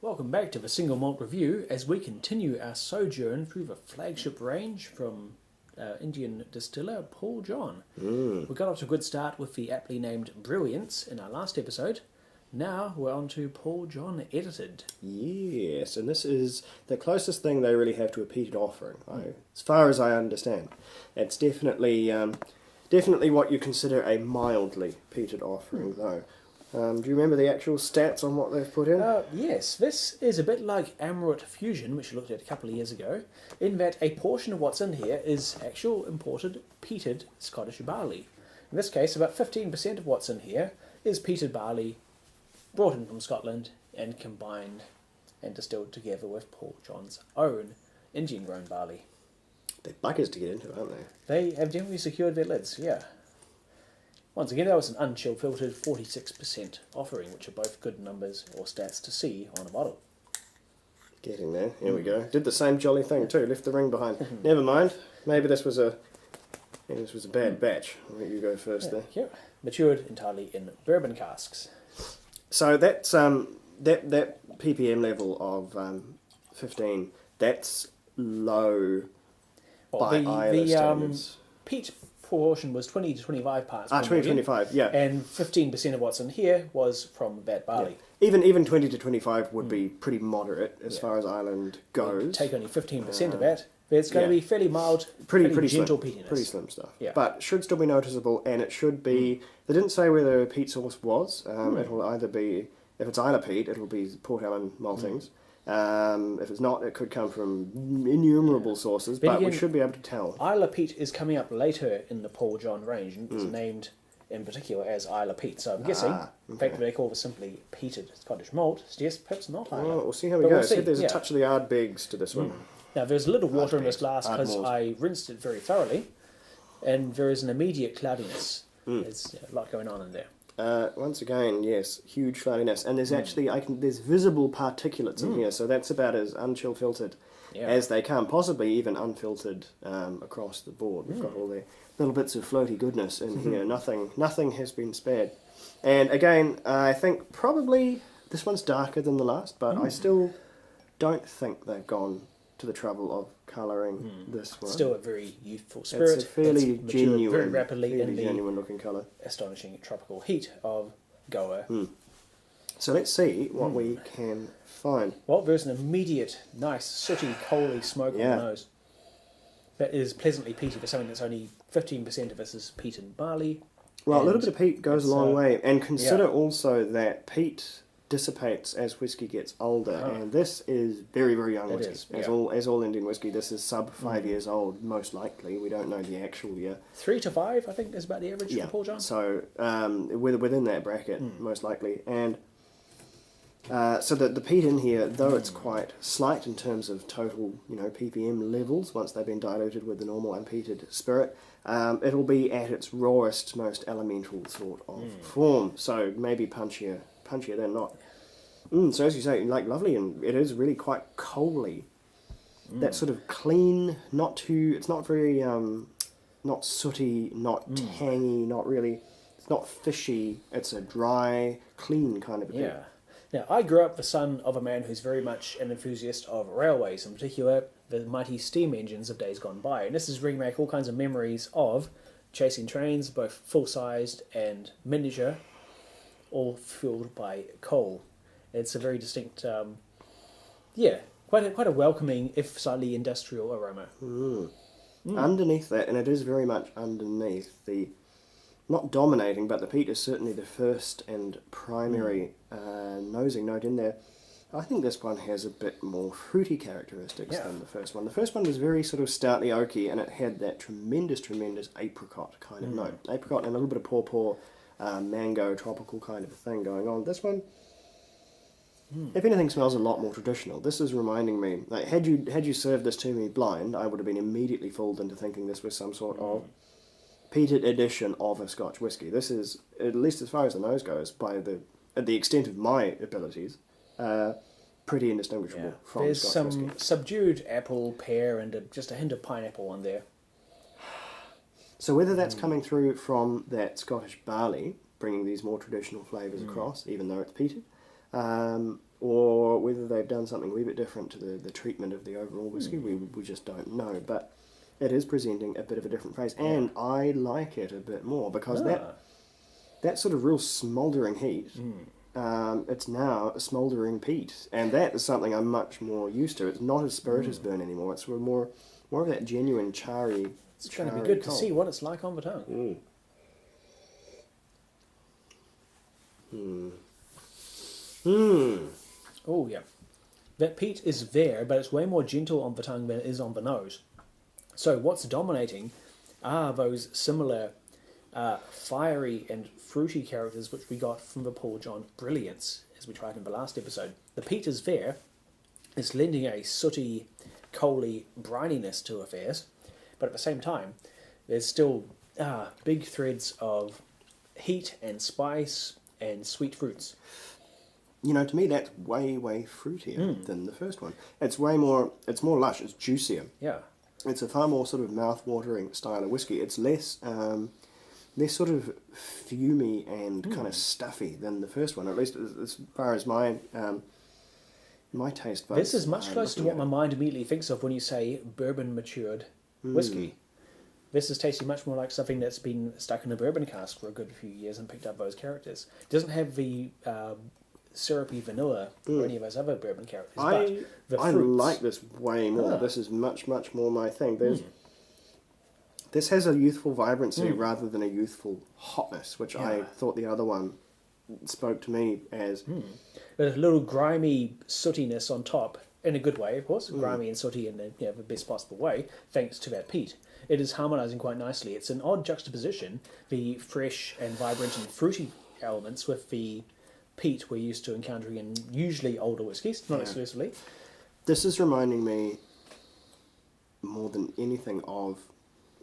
Welcome back to the Single Malt Review as we continue our sojourn through the flagship range from Indian distiller Paul John. We got off to a good start with the aptly named Brilliance in our last episode. Now we're on to Paul John Edited. Yes, and this is the closest thing they really have to a peated offering, as far as I understand. It's definitely what you consider a mildly peated offering, though. Do you remember the actual stats on what they've put in? Yes, this is a bit like Amrut Fusion, which we looked at a couple of years ago, in that a portion of what's in here is actual imported peated Scottish barley. In this case, about 15% of what's in here is peated barley brought in from Scotland and combined and distilled together with Paul John's own Indian-grown barley. They're buggers to get into, aren't they? They have generally secured their lids, yeah. Once again, that was an unchill filtered 46% offering, which are both good numbers or stats to see on a bottle. Getting there. Here we go. Did the same jolly thing too. Left the ring behind. Never mind. Maybe this was a bad batch. I'll let you go first there. Yeah. Matured entirely in bourbon casks. So that's that ppm level of 15. That's low by Islay standards. Peat proportion was 20 to 25 parts. 20 to 25, yeah. And 15% of what's in here was from that barley. Yeah. Even 20 to 25 would be pretty moderate as far as Ireland goes. Take only 15% of that. It's going to be fairly mild, pretty gentle slim, peatiness. Pretty slim stuff. Yeah. But should still be noticeable, and it should be... They didn't say where the peat source was. It'll either be... If it's Islay peat, it'll be Port Ellen maltings. If it's not, it could come from innumerable sources, but again, we should be able to tell. Islay peat is coming up later in the Paul John range, and it's named in particular as Islay peat. So I'm guessing, the fact that they call this simply peated Scottish malt suggests perhaps not Islay. Well, we'll see how we go. We'll see. There's a touch of the Ardbegs to this one. Now, there's a little water in this glass because I rinsed it very thoroughly, and there is an immediate cloudiness. There's a lot going on in there. Once again, yes, huge cloudiness, and there's actually there's visible particulates in here, so that's about as unchill filtered as they come, possibly even unfiltered across the board. We've got all the little bits of floaty goodness in here. Nothing has been spared. And again, I think probably this one's darker than the last, but I still don't think they've gone to the trouble of colouring this one. Still a very youthful spirit. It's a fairly genuine, very rapidly in the genuine looking colour. Astonishing tropical heat of Goa. So let's see what we can find. Well, there's an immediate, nice, sooty, coaly smoke on the nose. That is pleasantly peaty for something that's only 15% of this is peat and barley. Well, a little bit of peat goes a long way. And consider also that peat dissipates as whiskey gets older, and this is very, very young whiskey. As all Indian whiskey, this is sub 5 years old, most likely. We don't know the actual year. 3 to 5, I think, is about the average for Paul John. So within that bracket, most likely. And so the peat in here, though it's quite slight in terms of total, ppm levels, once they've been diluted with the normal unpeated spirit, it'll be at its rawest, most elemental sort of form. So maybe punchier than not. So as you say, lovely, and it is really quite coaly. That sort of clean, it's not very, not sooty, not tangy, it's not fishy. It's a dry, clean kind of a thing. Now, I grew up the son of a man who's very much an enthusiast of railways, in particular the mighty steam engines of days gone by. And this is bringing back all kinds of memories of chasing trains, both full-sized and miniature, all fueled by coal. It's a very distinct, quite a welcoming, if slightly industrial aroma. Underneath that, and it is very much underneath, not dominating, but the peat is certainly the first and primary nosing note in there. I think this one has a bit more fruity characteristics than the first one. The first one was very sort of stoutly oaky, and it had that tremendous apricot kind of note. Apricot and a little bit of pawpaw, mango, tropical kind of a thing going on. This one, if anything, smells a lot more traditional. This is reminding me, like, had you served this to me blind, I would have been immediately fooled into thinking this was some sort of peated edition of a Scotch whisky. This is, at least as far as the nose goes, at the extent of my abilities, pretty indistinguishable from There's Scotch some whisky. subdued apple, pear, and just a hint of pineapple on there. So whether that's coming through from that Scottish barley, bringing these more traditional flavours across, even though it's peated, or whether they've done something a wee bit different to the treatment of the overall whiskey, we just don't know. But it is presenting a bit of a different face, and I like it a bit more because that sort of real smouldering heat, it's now a smouldering peat, and that is something I'm much more used to. It's not a spiritus burn anymore. It's more of that genuine charry. It's going to be good to see what it's like on the tongue. Oh yeah, that peat is there, but it's way more gentle on the tongue than it is on the nose. So what's dominating are those similar fiery and fruity characters which we got from the Paul John Brilliance, as we tried in the last episode. The peat is there. It's lending a sooty, coaly brininess to affairs, but at the same time, there's still big threads of heat and spice and sweet fruits. You know, to me, that's way fruitier than the first one. It's more lush, it's juicier. Yeah. It's a far more sort of mouth-watering style of whiskey. It's less sort of fumy and kind of stuffy than the first one, at least as far as my taste buds. This is much closer to what my mind immediately thinks of when you say bourbon-matured whiskey. This is tasting much more like something that's been stuck in a bourbon cask for a good few years and picked up those characters. It doesn't have the syrupy vanilla or any of those other bourbon characters. I like this way more. This is much more my thing. This has a youthful vibrancy rather than a youthful hotness, which I thought the other one spoke to me as. There's a little grimy sootiness on top, in a good way, of course. Grimy and sooty in the best possible way, thanks to that peat. It is harmonising quite nicely. It's an odd juxtaposition, the fresh and vibrant and fruity elements with the peat we're used to encountering in usually older whiskies, not exclusively. This is reminding me more than anything of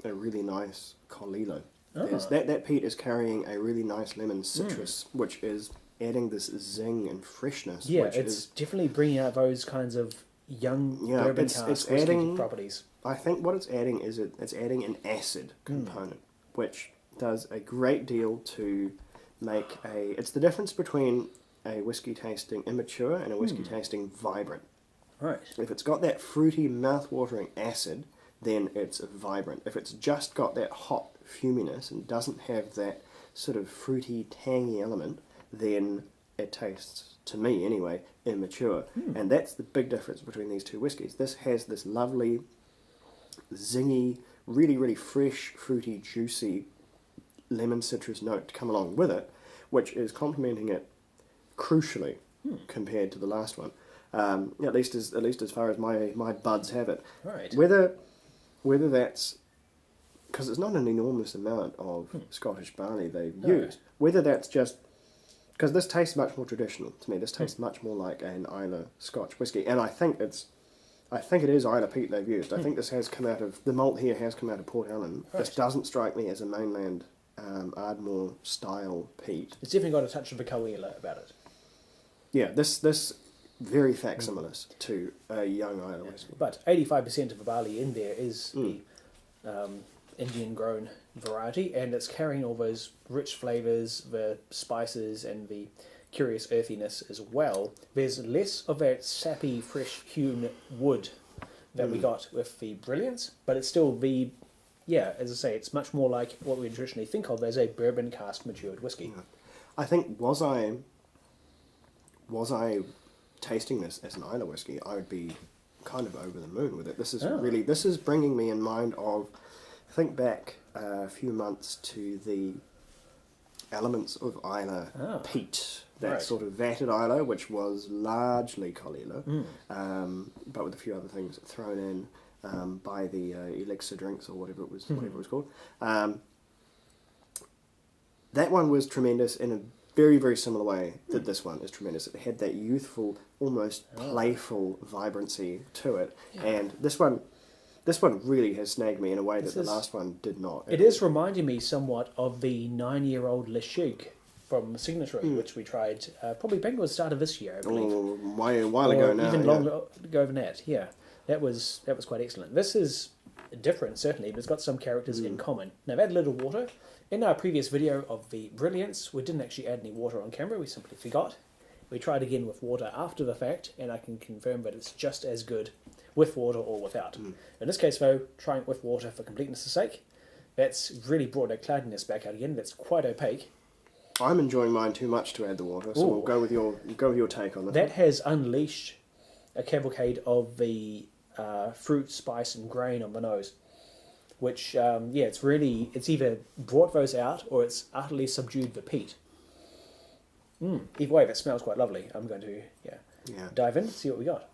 a really nice Colilo. That peat is carrying a really nice lemon citrus, which is adding this zing and freshness. Yeah, it's definitely bringing out those kinds of young bourbon cask whiskey properties. I think what it's adding is it's adding an acid component, which does a great deal to make it's the difference between a whiskey tasting immature and a whiskey tasting vibrant. Right. If it's got that fruity, mouth-watering acid, then it's vibrant. If it's just got that hot fuminess and doesn't have that sort of fruity, tangy element, then it tastes, to me anyway, immature. And that's the big difference between these two whiskies. This has this lovely, zingy, really fresh, fruity, juicy lemon citrus note to come along with it, which is complementing it crucially compared to the last one. At least as far as my buds have it. Right. Whether that's because it's not an enormous amount of Scottish barley they've used. Whether that's just because this tastes much more traditional to me. This tastes much more like an Islay Scotch whiskey, and I think it is Islay peat they've used. I think this has come out of the malt here has come out of Port Ellen. Right. This doesn't strike me as a mainland Ardmore style peat. It's definitely got a touch of a Cahuilla about it. Yeah, this very facsimiles to a young Islay whiskey. But 85% of the barley in there is the Indian grown variety, and it's carrying all those rich flavours, the spices and the curious earthiness as well. There's less of that sappy, fresh hewn wood that we got with the Brilliance, but it's still as I say, it's much more like what we traditionally think of as a bourbon cask matured whiskey. Yeah. I think was I tasting this as an Islay whiskey, I would be kind of over the moon with it. This is bringing me in mind of, think back a few months to the elements of Islay peat, that sort of vatted Islay, which was largely Colilla, but with a few other things thrown in by the elixir drinks or whatever it was called. That one was tremendous in a very similar way that this one is tremendous. It had that youthful, almost playful vibrancy to it, and this one really has snagged me in a way that the last one did not. It is reminding me somewhat of the 9-year-old Le Chic from Signatory, which we tried probably back at the start of this year, I believe. A while ago now. Even longer ago than that, yeah. That was quite excellent. This is different, certainly, but it's got some characters in common. Now, I've added a little water. In our previous video of the Brilliance, we didn't actually add any water on camera, we simply forgot. We tried again with water after the fact, and I can confirm that it's just as good with water or without. In this case, though, trying it with water for completeness' sake, that's really brought that cloudiness back out again. That's quite opaque. I'm enjoying mine too much to add the water, so we'll go with your take on this. That has unleashed a cavalcade of the fruit, spice, and grain on the nose, which it's either brought those out or it's utterly subdued the peat. Either way, that smells quite lovely. I'm going to dive in, see what we got.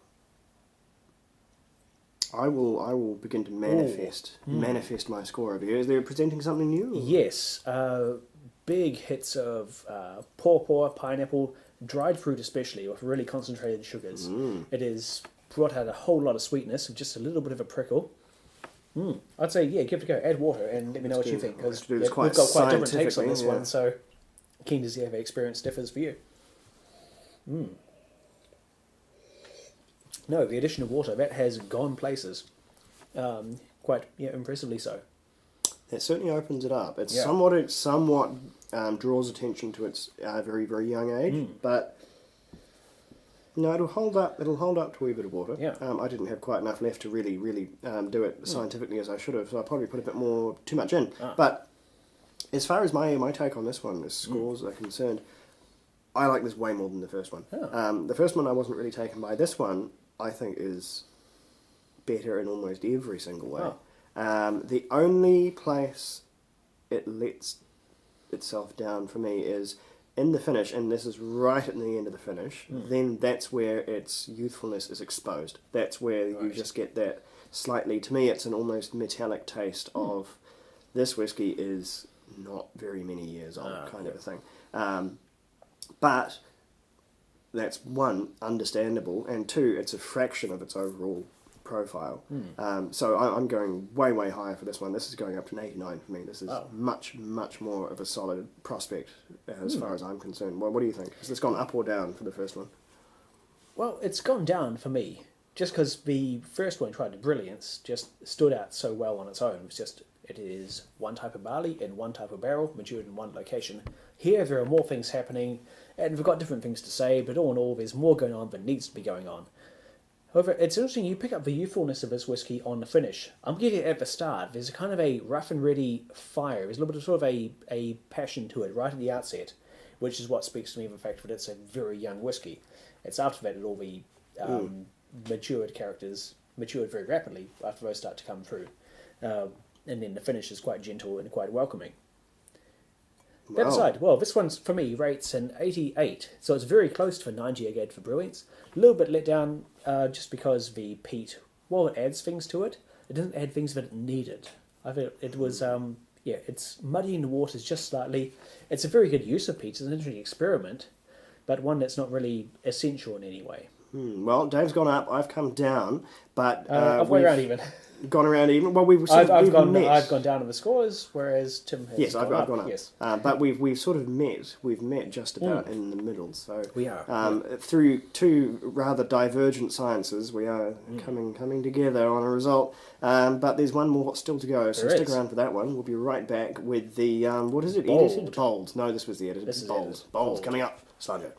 I will begin to manifest my score over here. Is there presenting something new? Yes, big hits of pawpaw, pineapple, dried fruit especially, with really concentrated sugars. It has brought out a whole lot of sweetness with just a little bit of a prickle. I'd say, give it a go. Add water and let me know what you think, because we've got quite different takes on this one, so keen to see how the experience differs for you. No, the addition of water, that has gone places. Quite impressively so. It certainly opens it up. It somewhat draws attention to its very, very young age, but no, it'll hold up to a wee bit of water. I didn't have quite enough left to really do it scientifically as I should have, so I probably put a bit too much in. But as far as my take on this one, the scores are concerned, I like this way more than the first one. The first one I wasn't really taken by. This one I think is better in almost every single way. The only place it lets itself down for me is in the finish, and this is right at the end of the finish, then that's where its youthfulness is exposed. That's where you just get that slightly, to me it's an almost metallic taste of this whiskey is not very many years old kind of a thing. But that's one, understandable, and two, it's a fraction of its overall profile. So I'm going way, way higher for this one. This is going up to an 89 for me. This is much, much more of a solid prospect as far as I'm concerned. What do you think? Has this gone up or down for the first one? Well, it's gone down for me, just because the first one tried to brilliance just stood out so well on its own. It is one type of barley in one type of barrel, matured in one location. Here there are more things happening, and we've got different things to say, but all in all there's more going on than needs to be going on. However, it's interesting, you pick up the youthfulness of this whiskey on the finish. I'm getting it at the start. There's a kind of a rough and ready fire. There's a little bit of sort of a passion to it right at the outset, which is what speaks to me of the fact that it's a very young whiskey. It's after that that all the matured characters matured very rapidly after those start to come through. And then the finish is quite gentle and quite welcoming. That aside, well, this one's, for me, rates an 88, so it's very close to a 90 again for brilliance. A little bit let down just because the peat, while it adds things to it, it doesn't add things that it needed. I feel it was, it's muddying the waters just slightly. It's a very good use of peat. It's an interesting experiment, but one that's not really essential in any way. Well, Dave's gone up, I've come down, but halfway around even. Gone around even. Well, I've gone down in the scores, whereas Tim has. Yes, I've gone up. Yes, but we've sort of met. We've met just about in the middle. So we are through two rather divergent sciences. We are coming together on a result. But there's one more still to go. So stick around for that one. We'll be right back with the what is it? Bold. Edited? Bold. No, this was the edited. This is Bold. Bold coming up. Slide it.